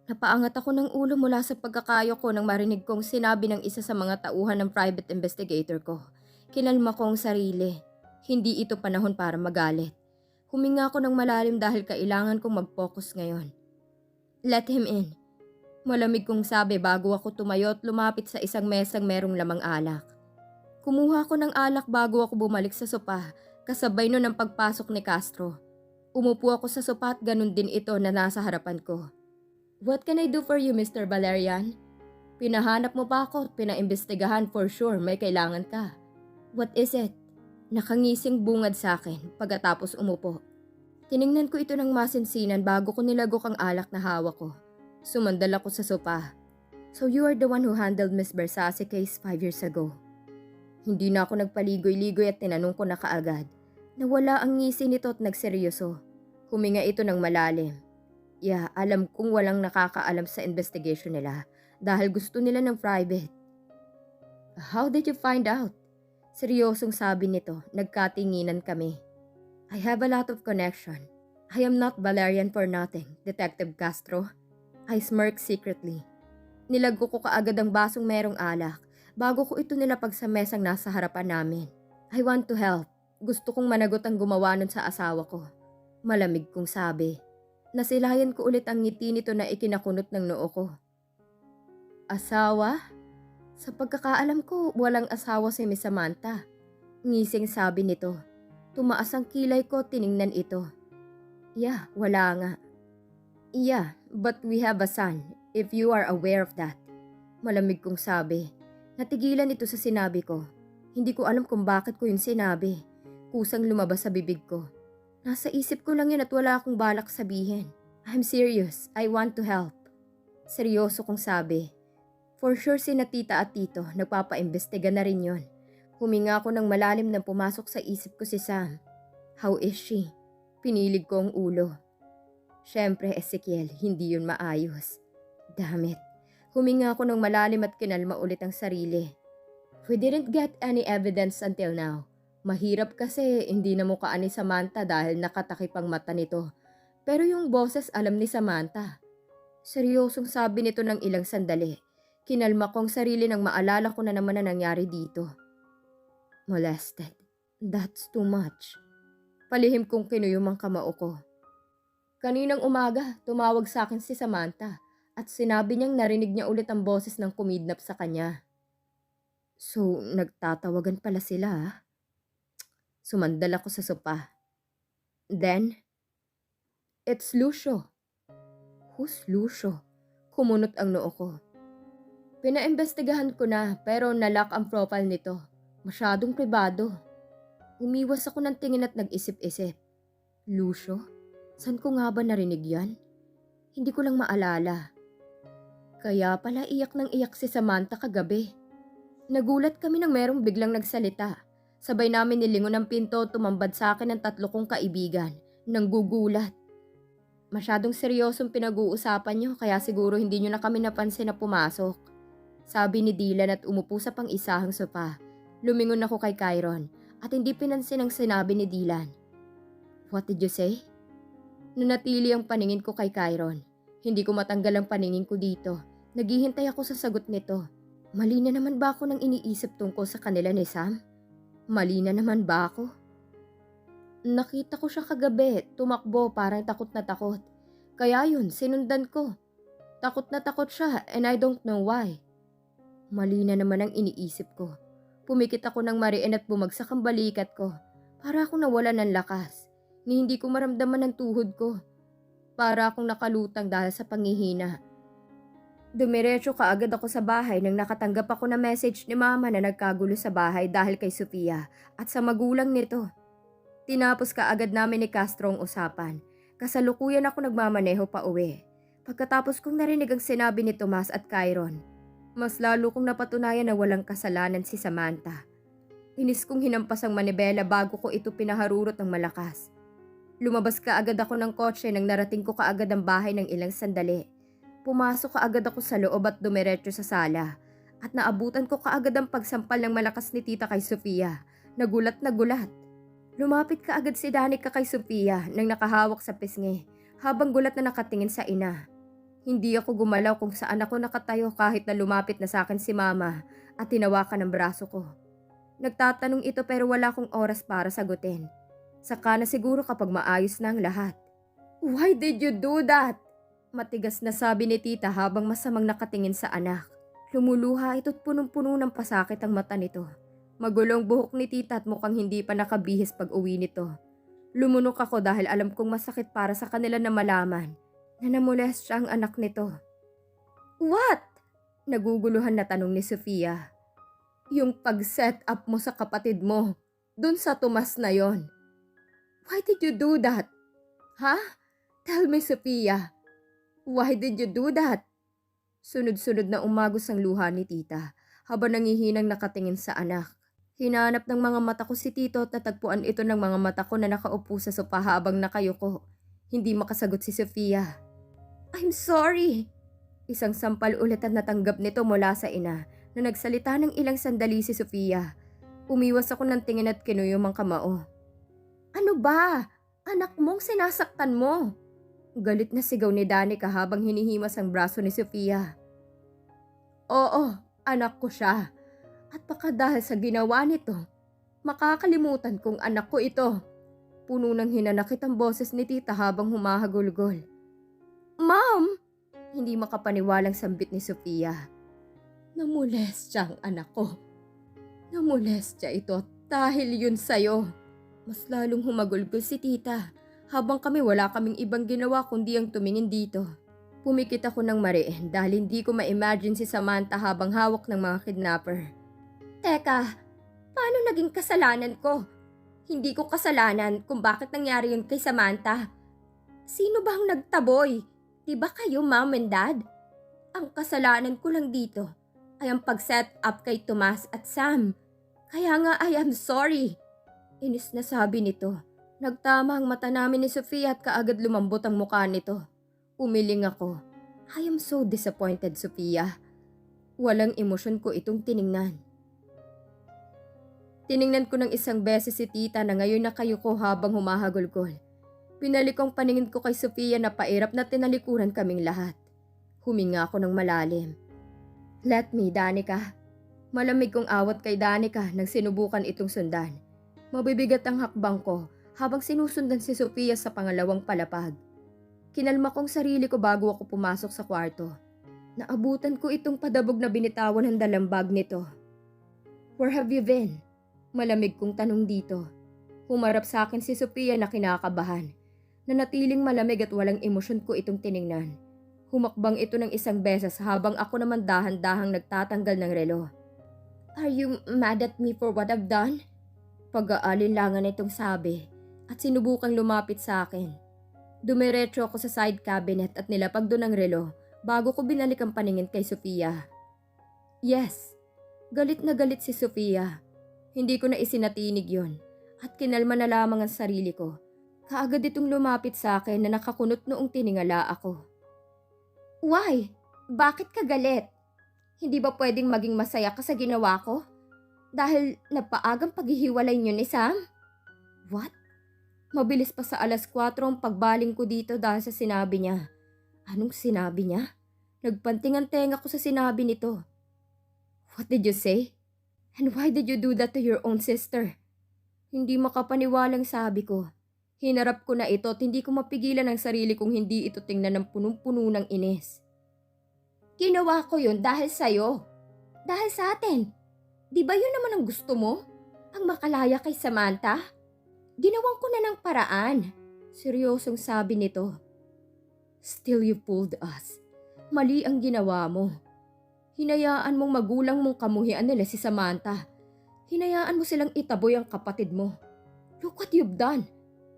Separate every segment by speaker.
Speaker 1: Napaangat ako ng ulo mula sa pagkakayo ko nang marinig kong sinabi ng isa sa mga tauhan ng private investigator ko. Kinalma ko ang sarili. Hindi ito panahon para magalit. Huminga ako ng malalim dahil kailangan kong mag-focus ngayon. Let him in. Malamig kong sabi bago ako tumayo at lumapit sa isang mesang merong lamang alak. Kumuha ako ng alak bago ako bumalik sa sopa, kasabay nun ang pagpasok ni Castro. Umupo ako sa sopa at ganun din ito na nasa harapan ko. What can I do for you, Mr. Valerian? Pinahanap mo pa ako at pinaimbestigahan for sure may kailangan ka. What is it? Nakangising bungad sa akin pagkatapos umupo. Tiningnan ko ito ng masinsinan bago ko nilagok ang alak na hawak ko. Sumandal ako sa sopa. So you are the one who handled Miss Versace case 5 years ago. Hindi na ako nagpaligoy-ligoy at tinanong ko na kaagad. Nawala ang ngisi nito at nagseryoso. Huminga ito ng malalim. Yeah, alam kong walang nakakaalam sa investigation nila dahil gusto nila ng private. How did you find out? Seryosong sabi nito, nagkatinginan kami. I have a lot of connection. I am not Valerian for nothing, Detective Castro. I smirked secretly. Nilago ko kaagad ang basong merong alak bago ko ito nilapag sa mesang nasa harapan namin. I want to help. Gusto kong managot ang gumawa nun sa asawa ko. Malamig kong sabi. Nasilayan ko ulit ang ngiti nito na ikinakunot ng noo ko. Asawa? Sa pagkakaalam ko, walang asawa si Miss Samantha. Ngising sabi nito. Tumaas ang kilay ko, tiningnan ito. Yeah, wala nga. Yeah, but we have a son, if you are aware of that. Malamig kong sabi. Natigilan ito sa sinabi ko. Hindi ko alam kung bakit ko yun sinabi. Kusang lumabas sa bibig ko. Nasa isip ko lang yun at wala akong balak sabihin. I'm serious, I want to help. Seryoso kong sabi. For sure sina tita at tito, nagpapaimbestiga na rin yun. Huminga ako ng malalim nang pumasok sa isip ko si Sam. How is she? Pinilig ko ang ulo. Siyempre, Ezekiel, hindi yun maayos. Damn it. Huminga ako ng malalim at kinalma ulit ang sarili. We didn't get any evidence until now. Mahirap kasi hindi na mukaan ni Samantha dahil nakatakip ang mata nito. Pero yung boses alam ni Samantha. Seryosong sabi nito ng ilang sandali. Kinalma ko ang sarili nang maalala ko na naman na nangyari dito. Molested. That's too much. Palihim kong kinuyom ang kamao ko. Kaninang umaga, tumawag sa akin si Samantha at sinabi niyang narinig niya ulit ang boses ng kumidnap sa kanya. So, nagtatawagan pala sila ah. Sumandal ako sa sopa. Then, it's Lucio. Who's Lucio? Kumunot ang noo ko. Pinaimbestigahan ko na pero nalock ang profile nito. Masyadong pribado. Umiwas ako ng tingin at nag-isip-isip. Lucio? Saan ko nga ba narinig yan? Hindi ko lang maalala. Kaya pala iyak ng iyak si Samantha kagabi. Nagulat kami nang merong biglang nagsalita. Sabay namin nilingon ang pinto, tumambad sa akin ang 3 kong kaibigan. Nanggugulat. Masyadong seryosong pinag-uusapan niyo kaya siguro hindi niyo na kami napansin na pumasok. Sabi ni Dylan at umupo sa pang-isahang sopa. Lumingon ako kay Kyron at hindi pinansin ang sinabi ni Dylan. What did you say? Nanatili ang paningin ko kay Kyron. Hindi ko matanggal ang paningin ko dito. Naghihintay ako sa sagot nito. Mali na naman ba ako nang iniisip tungkol sa kanila ni Sam? Mali na naman ba ako? Nakita ko siya kagabi, tumakbo parang takot na takot. Kaya yun, sinundan ko. Takot na takot siya and I don't know why. Mali na naman ang iniisip ko. Pumikit ako ng mariin at bumagsak ang balikat ko. Para akong nawala ng lakas. Ni hindi ko maramdaman ang tuhod ko. Para akong nakalutang dahil sa panghihina. Dumiretso kaagad ako sa bahay nang nakatanggap ako na message ni mama na nagkagulo sa bahay dahil kay Sofia at sa magulang nito. Tinapos kaagad namin ni Castro ang usapan. Kasalukuyan ako nagmamaneho pa uwi. Pagkatapos kong narinig ang sinabi ni Tomas at Kyron, mas lalo kong napatunayan na walang kasalanan si Samantha. Inis kong hinampas ang manibela bago ko ito pinaharurot ng malakas. Lumabas kaagad ako ng kotse nang narating ko kaagad ang bahay ng ilang sandali. Pumasok kaagad ako sa loob at dumiretso sa sala. At naabutan ko kaagad ang pagsampal ng malakas ni tita kay Sofia. Nagulat na gulat. Lumapit kaagad si Danica kay Sofia nang nakahawak sa pisngi habang gulat na nakatingin sa ina. Hindi ako gumalaw kung saan ako nakatayo kahit na lumapit na sa akin si mama at tinawakan ng braso ko. Nagtatanong ito pero wala akong oras para sagutin. Saka na siguro kapag maayos na ang lahat. Why did you do that? Matigas na sabi ni tita habang masamang nakatingin sa anak. Lumuluha ito't punong-puno ng pasakit ang mata nito. Magulong buhok ni tita at mukhang hindi pa nakabihis pag uwi nito. Lumunok ako dahil alam kong masakit para sa kanila na malaman na namolest siya ang anak nito. What? Naguguluhan na tanong ni Sofia. Yung pag-set up mo sa kapatid mo, dun sa tumas na yon. Why did you do that? Ha? Tell me, Sofia. Why did you do that? Sunod-sunod na umagos ang luha ni tita habang nangihinang nakatingin sa anak. Hinanap ng mga mata ko si tito at natagpuan ito ng mga mata ko na nakaupo sa sopa habang nakayuko. Hindi makasagot si Sofia. I'm sorry. Isang sampal ulit at natanggap nito mula sa ina na nagsalita ng ilang sandali si Sofia. Umiwas ako ng tingin at kinuyom ang kamao. Ano ba? Anak mong sinasaktan mo. Galit na sigaw ni Danica habang hinihimas ang braso ni Sofia. Oo, anak ko siya. At baka dahil sa ginawa nito, makakalimutan kong anak ko ito. Puno ng hinanakit ang boses ni tita habang humahagulgol. Ma'am! Hindi makapaniwalang sambit ni Sofia. Namolestya ang anak ko. Namolestya ito dahil yun sa'yo. Mas lalong humagulgol si tita habang kami wala kaming ibang ginawa kundi ang tumingin dito. Pumikit ako ng mariin dahil hindi ko ma-imagine si Samantha habang hawak ng mga kidnapper. Teka, paano naging kasalanan ko? Hindi ko kasalanan kung bakit nangyari yun kay Samantha. Sino ba ang nagtaboy? Diba kayo, mom and dad? Ang kasalanan ko lang dito ay ang pag-set up kay Tomas at Sam. Kaya nga I am sorry. Inis na sabi nito. Nagtama ang mata namin ni Sofia at kaagad lumambot ang mukha nito. Umiling ako. I am so disappointed, Sofia. Walang emosyon ko itong tiningnan. Tiningnan ko ng isang beses si tita na ngayon nakayuko habang humahagulgol. Pinalik ang paningin ko kay Sofia na pairap na tinalikuran kaming lahat. Huminga ako ng malalim. Let me, Danica. Malamig kong awat kay Danica nang sinubukan itong sundan. Mabibigat ang hakbang ko habang sinusundan si Sofia sa pangalawang palapag. Kinalma kong sarili ko bago ako pumasok sa kwarto. Naabutan ko itong padabog na binitawan ng dalambag nito. Where have you been? Malamig kong tanong dito. Humarap sa akin si Sofia na kinakabahan. Nanatiling malamig at walang emosyon ko itong tiningnan. Humakbang ito ng isang beses habang ako naman dahan-dahang nagtatanggal ng relo. Are you mad at me for what I've done? Pag-aalinlangan itong sabi at sinubukang lumapit sa akin. Dumiretso ako sa side cabinet at nilapag doon ang relo bago ko binalik ang paningin kay Sofia. Yes, galit na galit si Sofia. Hindi ko na isinatinig yon at kinalma na lamang ang sarili ko. Kaagad itong lumapit sa akin na nakakunot noong tiningala ako. Why? Bakit ka galit? Hindi ba pwedeng maging masaya ka sa ginawa ko? Dahil napaagang paghihiwalay niyo ni Sam? What? Mabilis pa sa 4:00 ang pagbaling ko dito dahil sa sinabi niya. Anong sinabi niya? Nagpanting ang tenga ko sa sinabi nito. What did you say? And why did you do that to your own sister? Hindi makapaniwalang sabi ko. Hinarap ko na ito at hindi ko mapigilan ang sarili kong hindi ito tingnan ng punong-puno ng inis. Ginawa ko yun dahil sa'yo. Dahil sa atin. Di ba yun naman ang gusto mo? Ang makalaya kay Samantha? Ginawan ko na ng paraan. Seryosong sabi nito. Still you fooled us. Mali ang ginawa mo. Hinayaan mong magulang mong kamuhian nila si Samantha. Hinayaan mo silang itaboy ang kapatid mo. Look what you've done.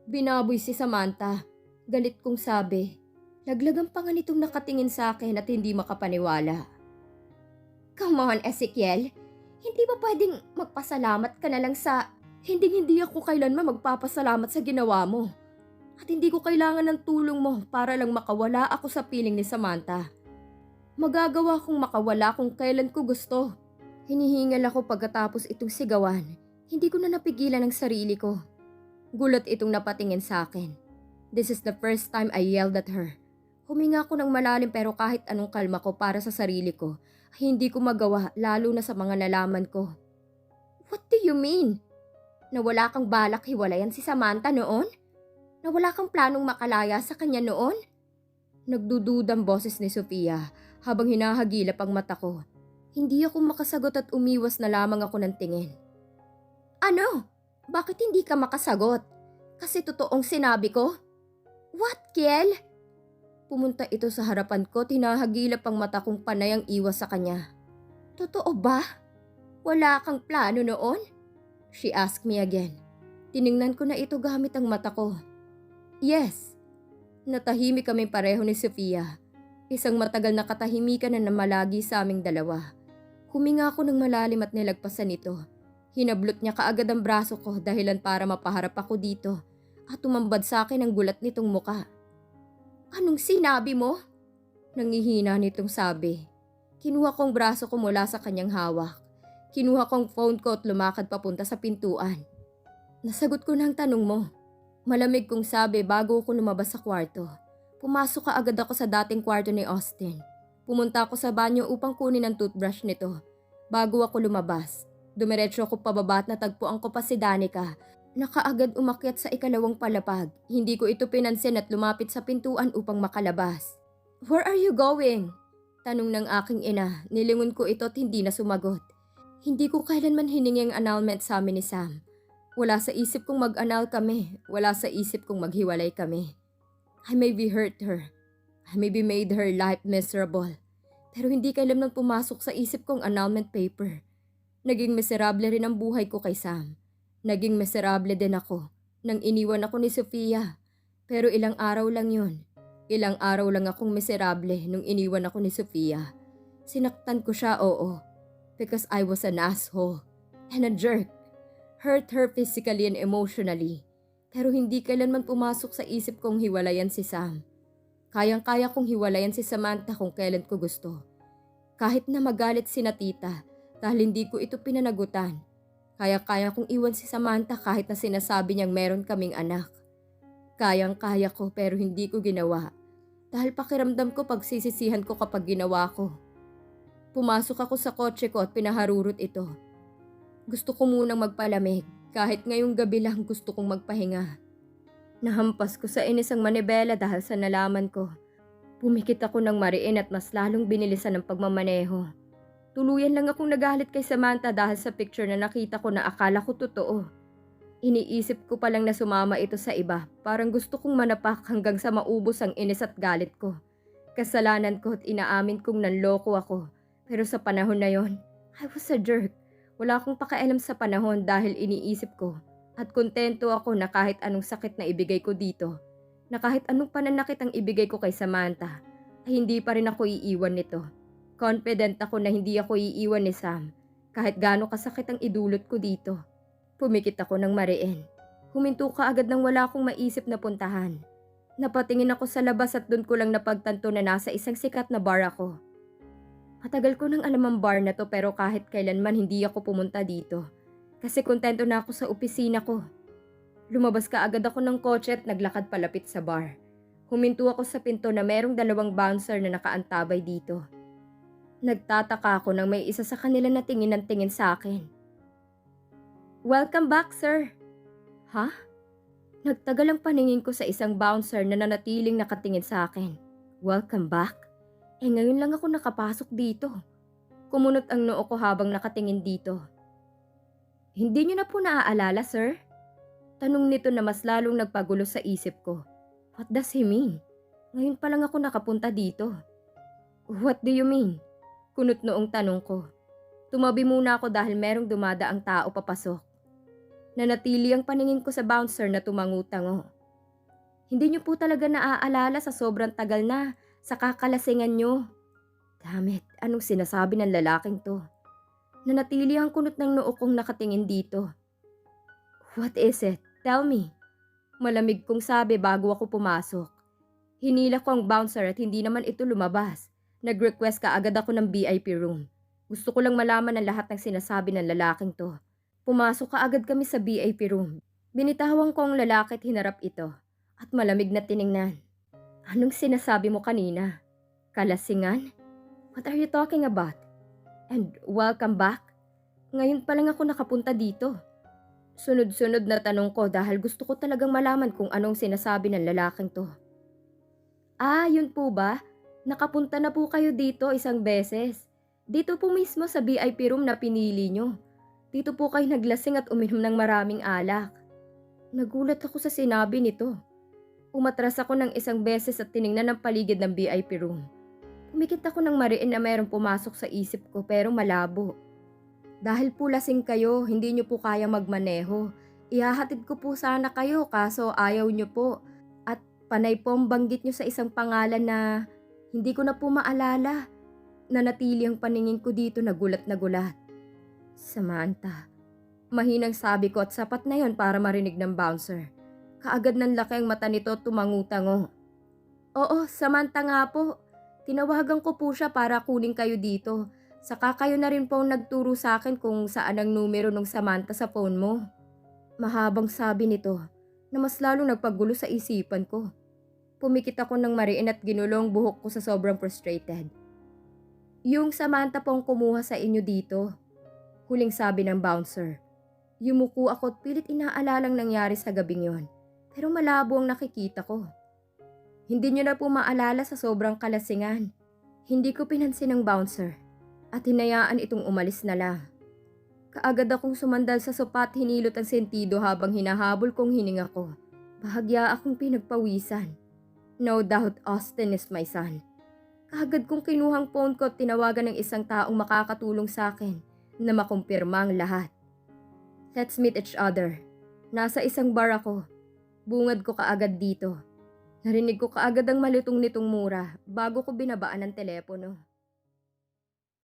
Speaker 1: Binaboy si Samantha. Galit kong sabi. Laglagan pa nga nitong nakatingin sa akin at hindi makapaniwala. Come on, Ezekiel. Hindi ba pwedeng magpasalamat ka na lang sa... Hindi ako kailanman magpapasalamat sa ginawa mo. At hindi ko kailangan ng tulong mo para lang makawala ako sa piling ni Samantha. Magagawa kong makawala kung kailan ko gusto. Hinihingal ako pagkatapos itong sigawan. Hindi ko na napigilan ang sarili ko. Gulat itong napatingin sa akin. This is the first time I yelled at her. Huminga ko ng malalim pero kahit anong kalma ko para sa sarili ko, ay hindi ko magawa lalo na sa mga nalaman ko. What do you mean? Na wala kang balak hiwalayan si Samantha noon? Na wala kang planong makalaya sa kanya noon? Nagdududang boses ni Sofia habang hinahagilap ang mata ko. Hindi ako makasagot at umiwas na lamang ako ng tingin. Ano? Bakit hindi ka makasagot? Kasi totoong sinabi ko? What, Kiel? Pumunta ito sa harapan ko, tinahagilap ang mata kong panay ang iwas sa kanya. Totoo ba? Wala kang plano noon? She asked me again. Tiningnan ko na ito gamit ang mata ko. Yes. Natahimik kami pareho ni Sofia. Isang matagal na katahimikan na namalagi sa aming dalawa. Huminga ako ng malalim at nilagpasan ito. Hinablot niya kaagad ang braso ko dahilan para mapaharap ako dito at tumambad sa akin ang gulat nitong muka. Anong sinabi mo? Nangihina nitong sabi. Kinuha kong braso ko mula sa kanyang hawak. Kinuha kong phone ko at lumakad papunta sa pintuan. Nasagot ko na ang tanong mo. Malamig kong sabi bago ako lumabas sa kwarto. Pumasok kaagad ako sa dating kwarto ni Austin. Pumunta ako sa banyo upang kunin ang toothbrush nito. Bago ako lumabas, dumiretso ako pababa at natagpuan ko pa si Danica. Nakaagad umakyat sa ikalawang palapag. Hindi ko ito pinansin at lumapit sa pintuan upang makalabas. Where are you going? Tanong ng aking ina. Nilingon ko ito at hindi na sumagot. Hindi ko kailanman hiningi ang annulment sa amin ni Sam. Wala sa isip kong mag-annul kami. Wala sa isip kong maghiwalay kami. I maybe hurt her. I maybe made her life miserable. Pero hindi kailanman pumasok sa isip kong annulment paper. Naging miserable rin ang buhay ko kay Sam. Naging miserable din ako nang iniwan ako ni Sofia. Pero ilang araw lang yun. Ilang araw lang akong miserable nung iniwan ako ni Sofia. Sinaktan ko siya, oo. Because I was an asshole and a jerk. Hurt her physically and emotionally. Pero hindi kailanman pumasok sa isip kong hiwalayan si Sam. Kayang-kaya kong hiwalayan si Samantha kung kailan ko gusto. Kahit na magalit si Tita dahil hindi ko ito pinanagutan. Kaya-kaya kong iwan si Samantha kahit na sinasabi niyang meron kaming anak. Kayang-kaya ko pero hindi ko ginawa. Dahil pakiramdam ko pagsisisihan ko kapag ginawa ko. Pumasok ako sa kotse ko at pinaharurot ito. Gusto ko munang magpalamig. Kahit ngayong gabi lang gusto kong magpahinga. Nahampas ko sa inis ang manibela dahil sa nalaman ko. Pumikit ako ng mariin at mas lalong binilisan ang pagmamaneho. Tuluyan lang akong nagalit kay Samantha dahil sa picture na nakita ko na akala ko totoo. Iniisip ko palang na sumama ito sa iba. Parang gusto kong manapak hanggang sa maubos ang inis at galit ko. Kasalanan ko at inaamin kong nanloko ako. Pero sa panahon na yon, I was a jerk. Wala akong pakialam sa panahon dahil iniisip ko at kontento ako na kahit anong sakit na ibigay ko dito, na kahit anong pananakit ang ibigay ko kay Samantha, ay hindi pa rin ako iiwan nito. Confident ako na hindi ako iiwan ni Sam, kahit gaano kasakit ang idulot ko dito. Pumikit ako ng mariin. Huminto ka agad nang wala akong maisip na puntahan. Napatingin ako sa labas at doon ko lang napagtanto na nasa isang sikat na bar ako. Matagal ko nang alam ang bar na to pero kahit kailanman hindi ako pumunta dito. Kasi kontento na ako sa opisina ko. Lumabas ka agad ako ng kotse at naglakad palapit sa bar. Huminto ako sa pinto na merong 2 bouncer na nakaantabay dito. Nagtataka ako nang may isa sa kanila na tingin ng tingin sa akin. Welcome back, sir. Ha? Nagtagal ang paningin ko sa isang bouncer na nanatiling nakatingin sa akin. Welcome back? Ngayon lang ako nakapasok dito. Kumunot ang noo ko habang nakatingin dito. Hindi niyo na po naaalala, sir? Tanong nito na mas lalong nagpagulo sa isip ko. What does he mean? Ngayon pa lang ako nakapunta dito. What do you mean? Kunot noong tanong ko. Tumabi muna ako dahil merong dumadaang tao papasok. Nanatili ang paningin ko sa bouncer na tumangutango. Hindi niyo po talaga naaalala sa sobrang tagal na sa kakalasingan nyo. Damn it, anong sinasabi ng lalaking to? Nanatili ang kunot ng noo kong nakatingin dito. What is it? Tell me. Malamig kong sabi bago ako pumasok. Hinila ko ang bouncer at hindi naman ito lumabas. Nag-request ka agad ako ng VIP room. Gusto ko lang malaman ang lahat ng sinasabi ng lalaking to. Pumasok ka agad kami sa VIP room. Binitawan ko ang lalaki at hinarap ito. At malamig na tiningnan. Anong sinasabi mo kanina? Kalasingan? What are you talking about? And welcome back? Ngayon pa lang ako nakapunta dito. Sunod-sunod na tanong ko dahil gusto ko talagang malaman kung anong sinasabi ng lalaking to. Ah, yun po ba? Nakapunta na po kayo dito isang beses. Dito po mismo sa VIP room na pinili nyo. Dito po kayo naglasing at uminom ng maraming alak. Nagulat ako sa sinabi nito. Umatras ako ng isang beses at tiningnan ang paligid ng VIP room. Pumikit ako ng mariin na mayroong pumasok sa isip ko pero malabo. Dahil po lasing kayo, hindi nyo po kaya magmaneho. Ihahatid ko po sana kayo kaso ayaw nyo po. At panay po ang banggit nyo sa isang pangalan na hindi ko na po maalala. Nanatili ang paningin ko dito na gulat na gulat. Samantha. Mahinang sabi ko at sapat na yon para marinig ng bouncer. Kaagad ng laki ang mata nito at tumangutango. Oo, Samantha nga po. Tinawagan ko po siya para kunin kayo dito. Saka kayo na rin po ang nagturo sa akin kung saan ang numero ng Samantha sa phone mo. Mahabang sabi nito na mas lalong nagpagulo sa isipan ko. Pumikit ako ng mariin at ginulong buhok ko sa sobrang frustrated. Yung Samantha po ang kumuha sa inyo dito. Huling sabi ng bouncer. Yumuko ako at pilit inaalalang nangyari sa gabing yon. Pero malabo ang nakikita ko. Hindi nyo na po maalala sa sobrang kalasingan. Hindi ko pinansin ng bouncer. At hinayaan itong umalis na lang. Kaagad akong sumandal sa sopa at hinilot ang sentido habang hinahabol kong hininga ko. Bahagya akong pinagpawisan. No doubt Austin is my son. Kaagad kong kinuhang phone ko at tinawagan ng isang taong makakatulong sa akin na makumpirma ang lahat. Let's meet each other. Nasa isang bar ako. Bungad ko kaagad dito. Narinig ko kaagad ang malutong nitong mura bago ko binabaan ng telepono.